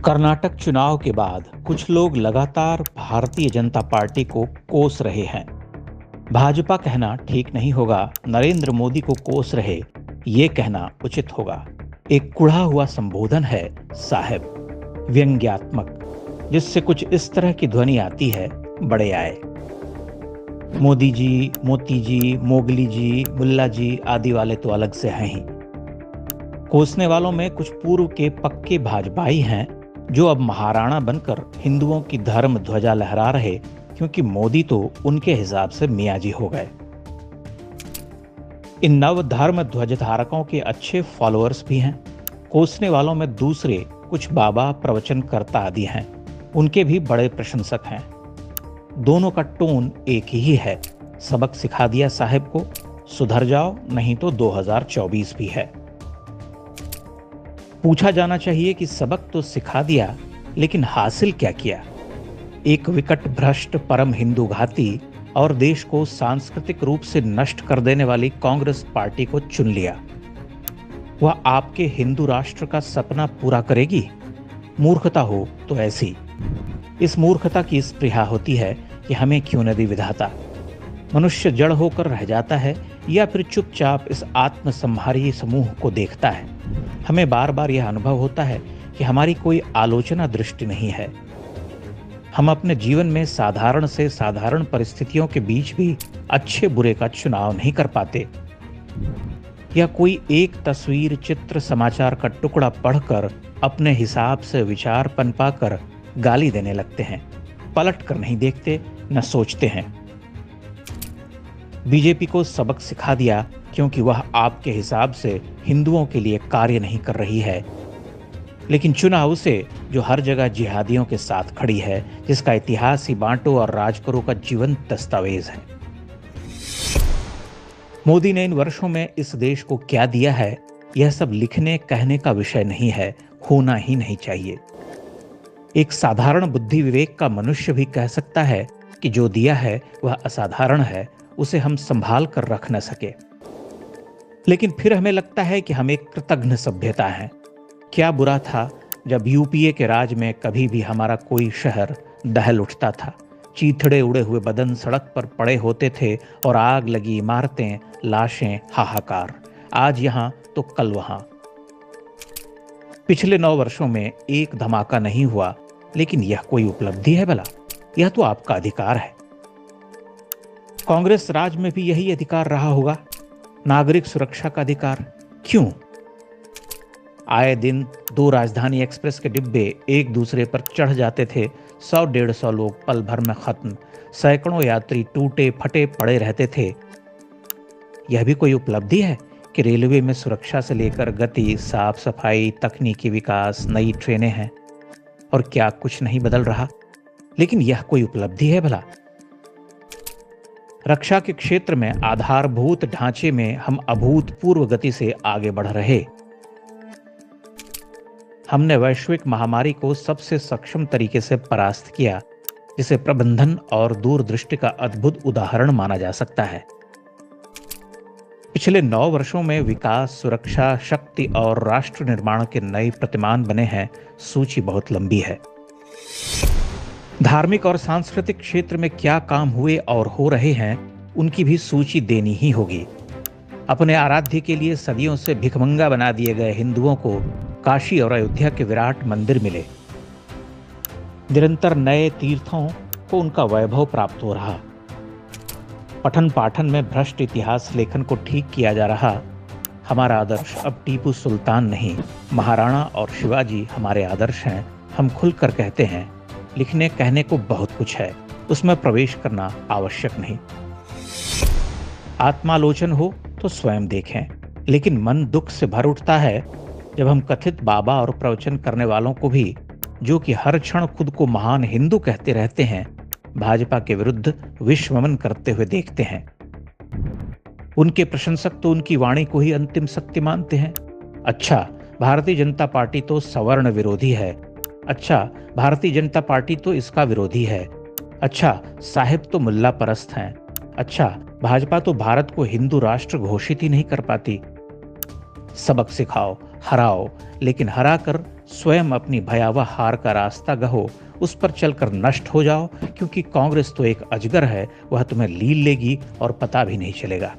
कर्नाटक चुनाव के बाद कुछ लोग लगातार भारतीय जनता पार्टी को कोस रहे हैं। भाजपा कहना ठीक नहीं होगा, नरेंद्र मोदी को कोस रहे, ये कहना उचित होगा। एक कुढ़ा हुआ संबोधन है साहब, व्यंग्यात्मक, जिससे कुछ इस तरह की ध्वनि आती है, बड़े आए। मोदी जी, मोती जी, मोगली जी, मुल्ला जी आदि वाले तो अलग से हैं ही। कोसने वालों में कुछ पूर्व के पक्के भाजपाई हैं जो अब महाराणा बनकर हिंदुओं की धर्म ध्वजा लहरा रहे, क्योंकि मोदी तो उनके हिसाब से मियाँ जी हो गए। इन नव धर्म ध्वज धारकों के अच्छे फॉलोअर्स भी हैं। कोसने वालों में दूसरे कुछ बाबा, प्रवचनकर्ता आदि हैं, उनके भी बड़े प्रशंसक हैं। दोनों का टोन एक ही है, सबक सिखा दिया साहब को, सुधर जाओ नहीं तो 2024 भी है। पूछा जाना चाहिए कि सबक तो सिखा दिया, लेकिन हासिल क्या किया? एक विकट भ्रष्ट परम हिंदू घाती और देश को सांस्कृतिक रूप से नष्ट कर देने वाली कांग्रेस पार्टी को चुन लिया। वह आपके हिंदू राष्ट्र का सपना पूरा करेगी? मूर्खता हो तो ऐसी। इस मूर्खता की स्पृहा होती है कि हमें क्यों न दी विधाता। मनुष्य जड़ होकर रह जाता है या फिर चुपचाप इस आत्मसंहारी समूह को देखता है। हमें बार बार यह अनुभव होता है कि हमारी कोई आलोचना दृष्टि नहीं है। हम अपने जीवन में साधारण से साधारण परिस्थितियों के बीच भी अच्छे बुरे का चुनाव नहीं कर पाते, या कोई एक तस्वीर, चित्र, समाचार का टुकड़ा पढ़कर अपने हिसाब से विचार पनपाकर गाली देने लगते हैं। पलट कर नहीं देखते, न सोचते हैं। बीजेपी को सबक सिखा दिया क्योंकि वह आपके हिसाब से हिंदुओं के लिए कार्य नहीं कर रही है, लेकिन चुना उसे जो हर जगह जिहादियों के साथ खड़ी है, जिसका इतिहास ही बांटो और राज करो का जीवंत दस्तावेज है। मोदी ने इन वर्षों में इस देश को क्या दिया है, यह सब लिखने कहने का विषय नहीं है, होना ही नहीं चाहिए। एक साधारण बुद्धि विवेक का मनुष्य भी कह सकता है कि जो दिया है वह असाधारण है, उसे हम संभाल कर रख न सके। लेकिन फिर हमें लगता है कि हम एक कृतघ्न सभ्यता हैं। क्या बुरा था जब यूपीए के राज में कभी भी हमारा कोई शहर दहल उठता था, चीथड़े उड़े हुए बदन सड़क पर पड़े होते थे और आग लगी इमारतें, लाशें, हाहाकार। आज यहां तो कल वहां। पिछले 9 वर्षों में एक धमाका नहीं हुआ, लेकिन यह कोई उपलब्धि है भला? यह तो आपका अधिकार है। कांग्रेस राज में भी यही अधिकार रहा होगा, नागरिक सुरक्षा का अधिकार। क्यों? आए दिन 2 राजधानी एक्सप्रेस के डिब्बे एक दूसरे पर चढ़ जाते थे, 100-150 लोग पल भर में खत्म, सैकड़ों यात्री टूटे फटे पड़े रहते थे। यह भी कोई उपलब्धि है कि रेलवे में सुरक्षा से लेकर गति, साफ सफाई, तकनीकी विकास, नई ट्रेनें हैं, और क्या कुछ नहीं बदल रहा? लेकिन यह कोई उपलब्धि है भला? रक्षा के क्षेत्र में आधारभूत ढांचे में हम अभूतपूर्व गति से आगे बढ़ रहे। हमने वैश्विक महामारी को सबसे सक्षम तरीके से परास्त किया, जिसे प्रबंधन और दूरदृष्टि का अद्भुत उदाहरण माना जा सकता है। पिछले 9 वर्षों में विकास, सुरक्षा, शक्ति और राष्ट्र निर्माण के नए प्रतिमान बने हैं। सूची बहुत लंबी है। धार्मिक और सांस्कृतिक क्षेत्र में क्या काम हुए और हो रहे हैं, उनकी भी सूची देनी ही होगी। अपने आराध्य के लिए सदियों से भिखमंगा बना दिए गए हिंदुओं को काशी और अयोध्या के विराट मंदिर मिले। निरंतर नए तीर्थों को उनका वैभव प्राप्त हो रहा। पठन पाठन में भ्रष्ट इतिहास लेखन को ठीक किया जा रहा। हमारा आदर्श अब टीपू सुल्तान नहीं, महाराणा और शिवाजी हमारे आदर्श हैं। हम खुलकर कहते हैं, लिखने कहने को बहुत कुछ है, उसमें प्रवेश करना आवश्यक नहीं। आत्मालोचन हो तो स्वयं देखें, लेकिन मन दुख से भर उठता है जब हम कथित बाबा और प्रवचन करने वालों को भी, जो कि हर क्षण खुद को महान हिंदू कहते रहते हैं, भाजपा के विरुद्ध विश्वमन करते हुए देखते हैं। उनके प्रशंसक तो उनकी वाणी को ही अंतिम सत्य मानते हैं। अच्छा, भारतीय जनता पार्टी तो सवर्ण विरोधी है। अच्छा, भारतीय जनता पार्टी तो इसका विरोधी है। अच्छा, साहिब तो मुल्ला परस्त हैं। अच्छा, भाजपा तो भारत को हिंदू राष्ट्र घोषित ही नहीं कर पाती। सबक सिखाओ हराओ, लेकिन हराकर स्वयं अपनी भयावह हार का रास्ता गहो, उस पर चलकर नष्ट हो जाओ, क्योंकि कांग्रेस तो एक अजगर है, वह तुम्हें लील लेगी और पता भी नहीं चलेगा।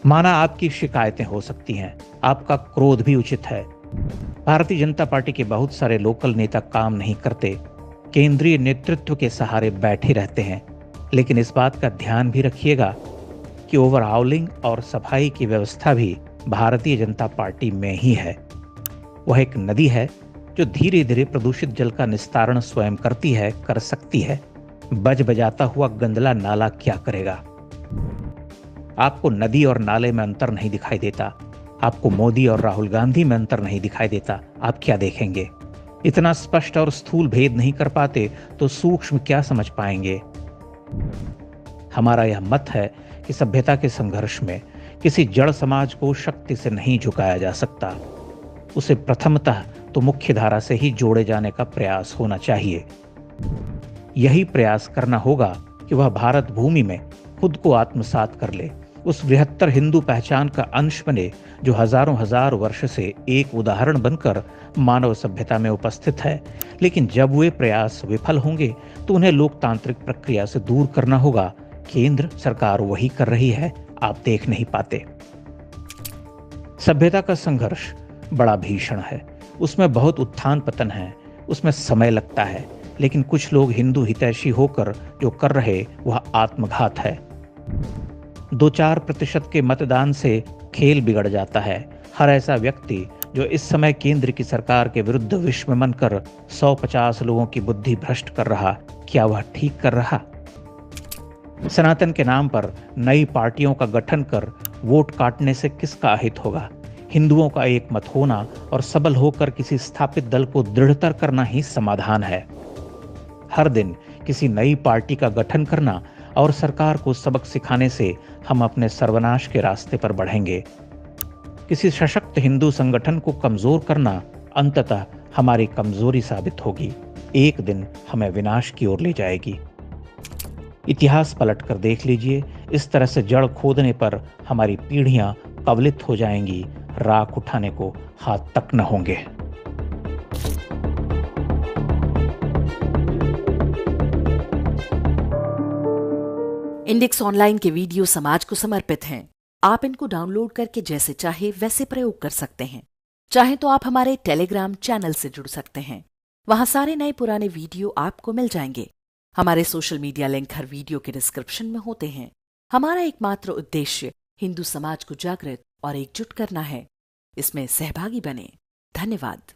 माना आपकी शिकायतें हो सकती हैं, आपका क्रोध भी उचित है। भारतीय जनता पार्टी के बहुत सारे लोकल नेता काम नहीं करते, केंद्रीय नेतृत्व के सहारे बैठे रहते हैं, लेकिन इस बात का ध्यान भी रखिएगा कि ओवरहाउलिंग और सफाई की व्यवस्था भी भारतीय जनता पार्टी में ही है। वह एक नदी है जो धीरे धीरे प्रदूषित जल का निस्तारण स्वयं करती है, कर सकती है। बज बजाता हुआ गंदला नाला क्या करेगा? आपको नदी और नाले में अंतर नहीं दिखाई देता, आपको मोदी और राहुल गांधी में अंतर नहीं दिखाई देता, आप क्या देखेंगे? इतना स्पष्ट और स्थूल भेद नहीं कर पाते तो सूक्ष्म क्या समझ पाएंगे? हमारा यह मत है कि सभ्यता के संघर्ष में किसी जड़ समाज को शक्ति से नहीं झुकाया जा सकता। उसे प्रथमतः तो मुख्य धारा से ही जोड़े जाने का प्रयास होना चाहिए। यही प्रयास करना होगा कि वह भारत भूमि में खुद को आत्मसात कर ले, उस बृहत्तर हिंदू पहचान का अंश बने जो हजारों हजार वर्ष से एक उदाहरण बनकर मानव सभ्यता में उपस्थित है। लेकिन जब वे प्रयास विफल होंगे तो उन्हें लोकतांत्रिक प्रक्रिया से दूर करना होगा। केंद्र सरकार वही कर रही है, आप देख नहीं पाते। सभ्यता का संघर्ष बड़ा भीषण है, उसमें बहुत उत्थान पतन है, उसमें समय लगता है, लेकिन कुछ लोग हिंदू हितैषी होकर जो कर रहे वह आत्मघात है। 2-4% के मतदान से खेल बिगड़ जाता है। हर ऐसा व्यक्ति जो इस समय केंद्र की सरकार के विरुद्ध विष में मनकर 150 लोगों की बुद्धि भ्रष्ट कर रहा, क्या वह ठीक कर रहा? सनातन के नाम पर नई पार्टियों का गठन कर वोट काटने से किसका हित होगा? हिंदुओं का एक मत होना और सबल होकर किसी स्थापित दल को दृढ़तर करना ही समाधान है। हर दिन किसी नई पार्टी का गठन करना और सरकार को सबक सिखाने से हम अपने सर्वनाश के रास्ते पर बढ़ेंगे। किसी सशक्त हिंदू संगठन को कमजोर करना अंततः हमारी कमजोरी साबित होगी, एक दिन हमें विनाश की ओर ले जाएगी। इतिहास पलट कर देख लीजिए, इस तरह से जड़ खोदने पर हमारी पीढ़ियां कवलित हो जाएंगी, राख उठाने को हाथ तक न होंगे। इंडेक्स ऑनलाइन के वीडियो समाज को समर्पित हैं। आप इनको डाउनलोड करके जैसे चाहे वैसे प्रयोग कर सकते हैं। चाहे तो आप हमारे टेलीग्राम चैनल से जुड़ सकते हैं, वहां सारे नए पुराने वीडियो आपको मिल जाएंगे। हमारे सोशल मीडिया लिंक हर वीडियो के डिस्क्रिप्शन में होते हैं। हमारा एकमात्र उद्देश्य हिंदू समाज को जागृत और एकजुट करना है। इसमें सहभागी बने। धन्यवाद।